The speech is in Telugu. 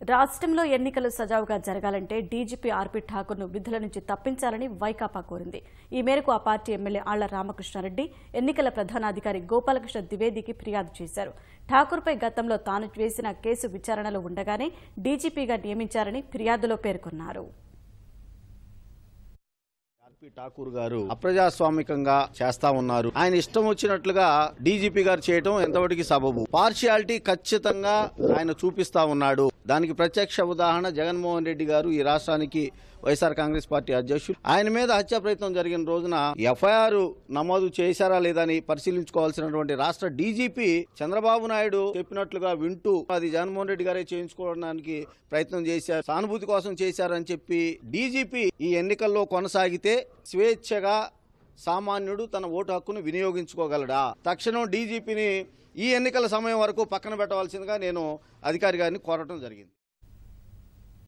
రాష్ట్రంలో ఎన్నికలు సజావుగా జరగాలంటే డీజీపీ ఆర్పీ ఠాకూర్ను విధుల నుంచి తప్పించాలని వైకాపా కోరింది. ఈ మేరకు ఆ పార్టీ ఎమ్మెల్యే ఆళ్ల రామకృష్ణారెడ్డి ఎన్నికల ప్రధానాధికారి గోపాలకృష్ణ ద్వివేదికి ఫిర్యాదు చేశారు. ఠాకూర్పై గతంలో తాను వేసిన కేసు విచారణలో ఉండగానే డీజీపీగా నియమించారని ఫిర్యాదులో పేర్కొన్నారు. ఠాకూర్ గారు అప్రజాస్వామికంగా చేస్తా ఉన్నారు. ఆయన ఇష్టం వచ్చినట్లుగా డీజీపీ గారు చేయటం ఎంతవరకు సబబు? పార్షియాలిటీ ఖచ్చితంగా ఆయన చూపిస్తా ఉన్నాడు. దానికి ప్రత్యక్ష ఉదాహరణ జగన్మోహన్ రెడ్డి గారు, ఈ రాష్ట్రానికి వైఎస్ఆర్ కాంగ్రెస్ పార్టీ అధ్యక్షుడు. ఆయన మీద హత్యా ప్రయత్నం జరిగిన రోజున ఎఫ్ఐఆర్ నమోదు చేశారా లేదా అని పరిశీలించుకోవాల్సినటువంటి రాష్ట్ర డీజీపీ చంద్రబాబు నాయుడు చెప్పినట్లుగా వింటూ అది జగన్మోహన్ రెడ్డి గారే చేయించుకోవడానికి ప్రయత్నం చేశారు, సానుభూతి కోసం చేశారని చెప్పి డీజీపీ ఈ ఎన్నికల్లో కొనసాగితే స్వేచ్ఛగా సామాన్యుడు తన ఓటు హక్కును వినియోగించుకోగలడా? తక్షణం డీజీపీని ఈ ఎన్నికల సమయం వరకు పక్కన పెట్టవలసిందిగా నేను అధికారి గారిని కోరటం జరిగింది.